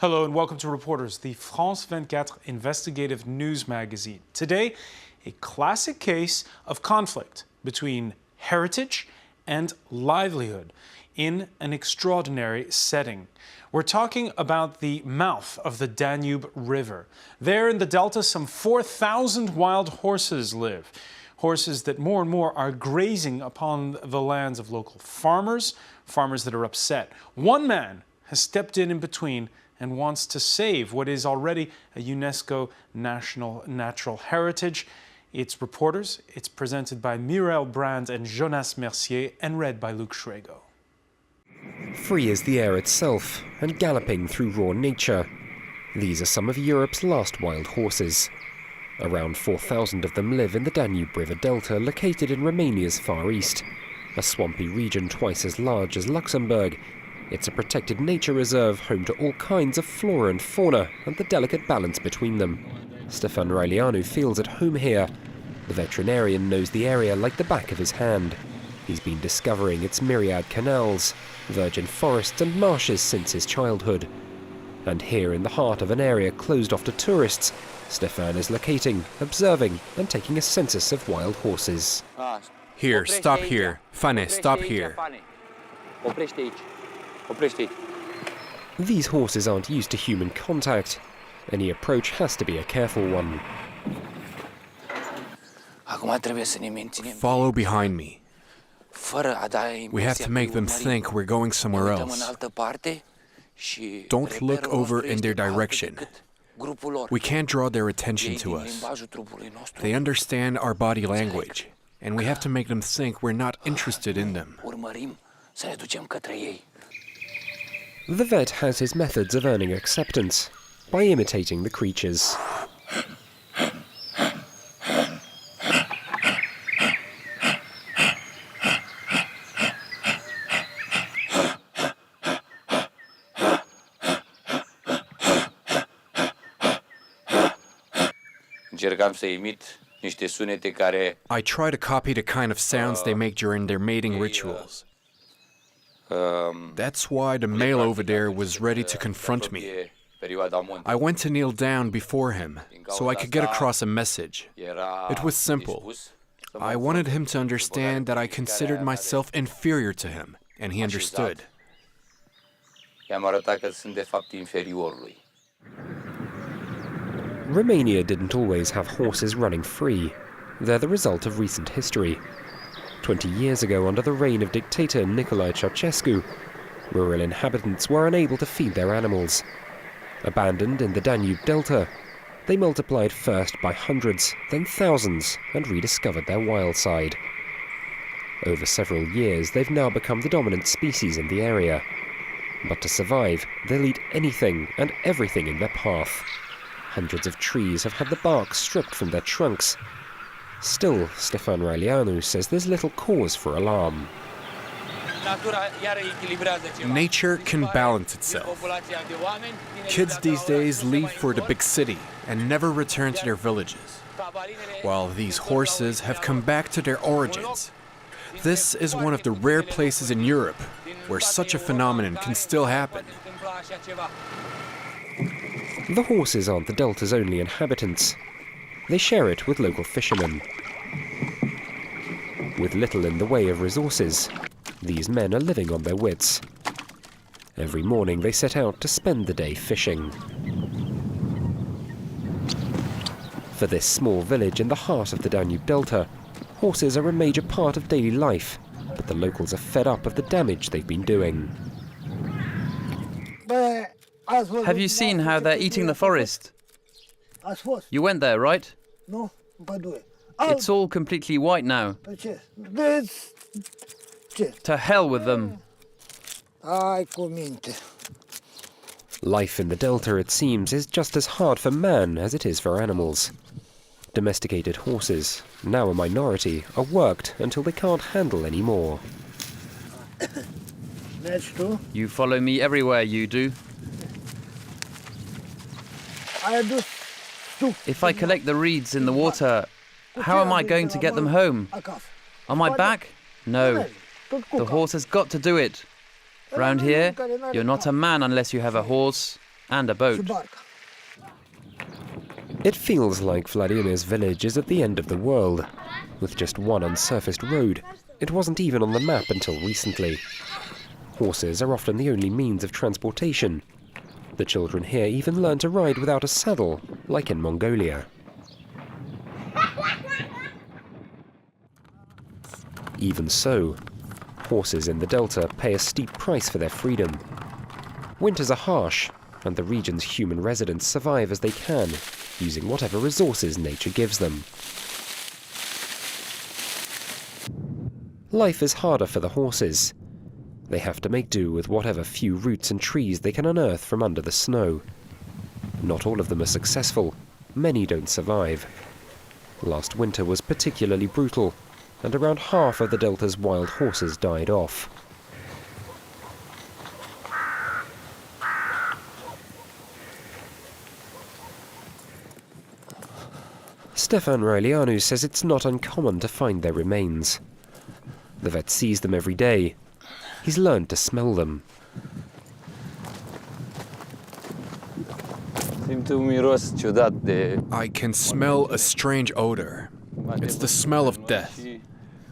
Hello and welcome to Reporters, the France 24 investigative news magazine. Today, a classic case of conflict between heritage and livelihood in an extraordinary setting. We're talking about the mouth of the Danube River. There in the Delta, some 4,000 wild horses live. Horses that more and more are grazing upon the lands of local farmers that are upset. One man has stepped in between and wants to save what is already a UNESCO National Natural Heritage. It's Reporters. It's presented by Mireille Brand and Jonas Mercier and read by Luc Schrego. Free as the air itself and galloping through raw nature, these are some of Europe's last wild horses. Around 4,000 of them live in the Danube River Delta, located in Romania's far east, a swampy region twice as large as Luxembourg. It's a protected nature reserve, home to all kinds of flora and fauna and the delicate balance between them. Stefan Railianu feels at home here. The veterinarian knows the area like the back of his hand. He's been discovering its myriad canals, virgin forests and marshes since his childhood. And here in the heart of an area closed off to tourists, Stefan is locating, observing and taking a census of wild horses. Here, stop here. Fane, stop here. These horses aren't used to human contact. Any approach has to be a careful one. Follow behind me. We have to make them think we're going somewhere else. Don't look over in their direction. We can't draw their attention to us. They understand our body language, and we have to make them think we're not interested in them. The vet has his methods of earning acceptance by imitating the creatures. I try to copy the kind of sounds they make during their mating rituals. That's why the male over there was ready to confront me. I went to kneel down before him so I could get across a message. It was simple. I wanted him to understand that I considered myself inferior to him, and he understood. Romania didn't always have horses running free. They're the result of recent history. 20 years ago, under the reign of dictator Nicolae Ceausescu, rural inhabitants were unable to feed their animals. Abandoned in the Danube Delta, they multiplied first by hundreds, then thousands, and rediscovered their wild side. Over several years, they've now become the dominant species in the area. But to survive, they'll eat anything and everything in their path. Hundreds of trees have had the bark stripped from their trunks. Still, Stefan Railianu says there's little cause for alarm. Nature can balance itself. Kids these days leave for the big city and never return to their villages, while these horses have come back to their origins. This is one of the rare places in Europe where such a phenomenon can still happen. The horses aren't the Delta's only inhabitants. They share it with local fishermen. With little in the way of resources, these men are living on their wits. Every morning they set out to spend the day fishing. For this small village in the heart of the Danube Delta, horses are a major part of daily life, but the locals are fed up of the damage they've been doing. Have you seen how they're eating the forest? You went there, right? It's all completely white now. To hell with them. Life in the Delta, it seems, is just as hard for man as it is for animals. Domesticated horses, now a minority, are worked until they can't handle any more. You follow me everywhere, you do. If I collect the reeds in the water, how am I going to get them home? On my back? No. The horse has got to do it. Round here, you're not a man unless you have a horse. and a boat. It feels like Vladimir's village is at the end of the world, with just one unsurfaced road. It wasn't even on the map until recently. Horses are often the only means of transportation. The children here even learn to ride without a saddle, like in Mongolia. Even so, horses in the delta pay a steep price for their freedom. Winters are harsh, and the region's human residents survive as they can, using whatever resources nature gives them. Life is harder for the horses. They have to make do with whatever few roots and trees they can unearth from under the snow. Not all of them are successful. Many don't survive. Last winter was particularly brutal, and around half of the delta's wild horses died off. Stefan Răileanu says it's not uncommon to find their remains. The vet sees them every day. He's learned to smell them. I can smell a strange odor. It's the smell of death.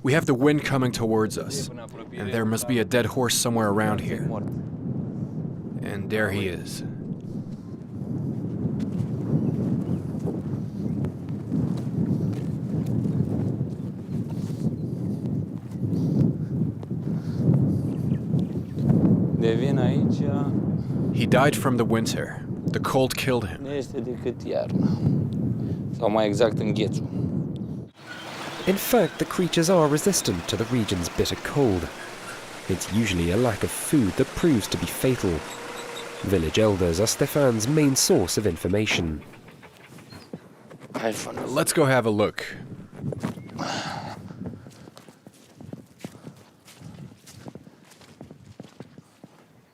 We have the wind coming towards us, and there must be a dead horse somewhere around here. And there he is. He died from the winter. The cold killed him. In fact, the creatures are resistant to the region's bitter cold. It's usually a lack of food that proves to be fatal. Village elders are Stefan's main source of information. Let's go have a look.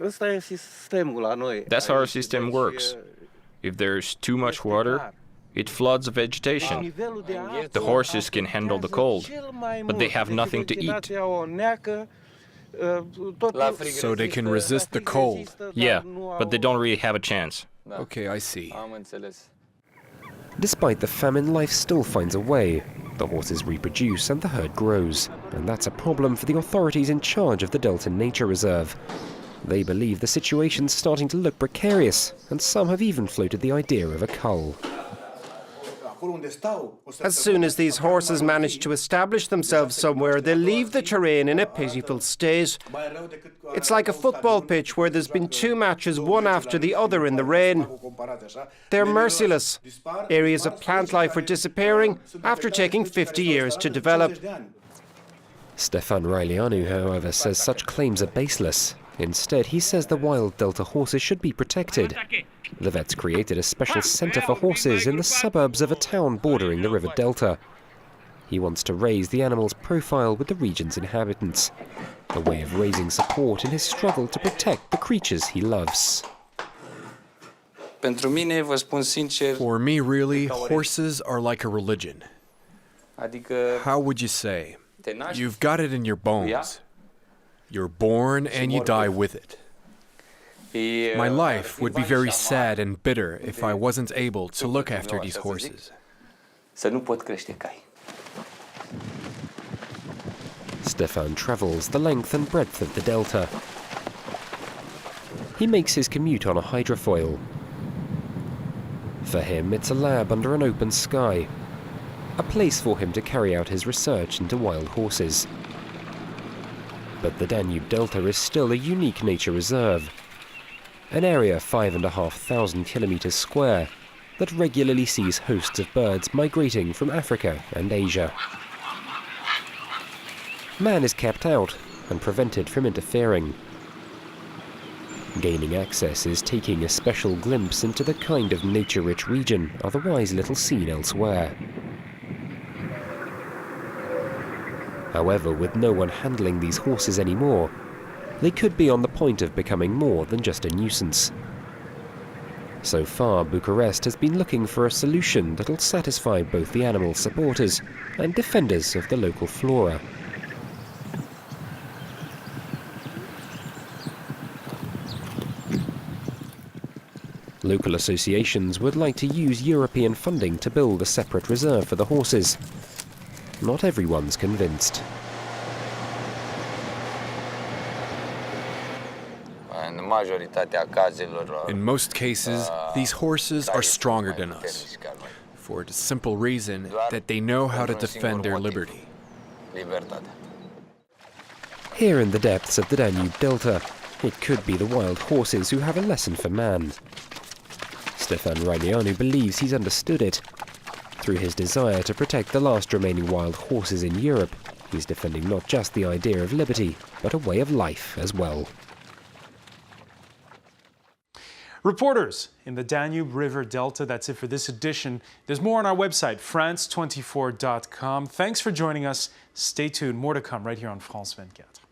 That's how our system works. If there's too much water, it floods the vegetation. The horses can handle the cold, but they have nothing to eat. So they can resist the cold. Yeah, but they don't really have a chance. Okay, I see. Despite the famine, life still finds a way. The horses reproduce and the herd grows. And that's a problem for the authorities in charge of the Delta Nature Reserve. They believe the situation's starting to look precarious, and some have even floated the idea of a cull. As soon as these horses manage to establish themselves somewhere, they leave the terrain in a pitiful state. It's like a football pitch where there's been two matches, one after the other in the rain. They're merciless. Areas of plant life are disappearing after taking 50 years to develop. Stefan Răileanu, however, says such claims are baseless. Instead, he says the wild delta horses should be protected. The vet's created a special centre for horses in the suburbs of a town bordering the river Delta. He wants to raise the animal's profile with the region's inhabitants, a way of raising support in his struggle to protect the creatures he loves. For me, really, horses are like a religion. How would you say? You've got it in your bones. You're born and you die with it. My life would be very sad and bitter if I wasn't able to look after these horses. Stefan travels the length and breadth of the delta. He makes his commute on a hydrofoil. For him, it's a lab under an open sky, a place for him to carry out his research into wild horses. But the Danube Delta is still a unique nature reserve, an area 5,500 kilometers square that regularly sees hosts of birds migrating from Africa and Asia. Man is kept out and prevented from interfering. Gaining access is taking a special glimpse into the kind of nature-rich region otherwise little seen elsewhere. However, with no one handling these horses anymore, they could be on the point of becoming more than just a nuisance. So far, Bucharest has been looking for a solution that'll satisfy both the animal supporters and defenders of the local flora. Local associations would like to use European funding to build a separate reserve for the horses. Not everyone's convinced. In most cases, these horses are stronger than us, for the simple reason that they know how to defend their liberty. Here in the depths of the Danube Delta, it could be the wild horses who have a lesson for man. Stefan Raineanu believes he's understood it. Through his desire to protect the last remaining wild horses in Europe, he's defending not just the idea of liberty, but a way of life as well. Reporters in the Danube River Delta. That's it for this edition. There's more on our website, france24.com. Thanks for joining us. Stay tuned. More to come right here on France 24.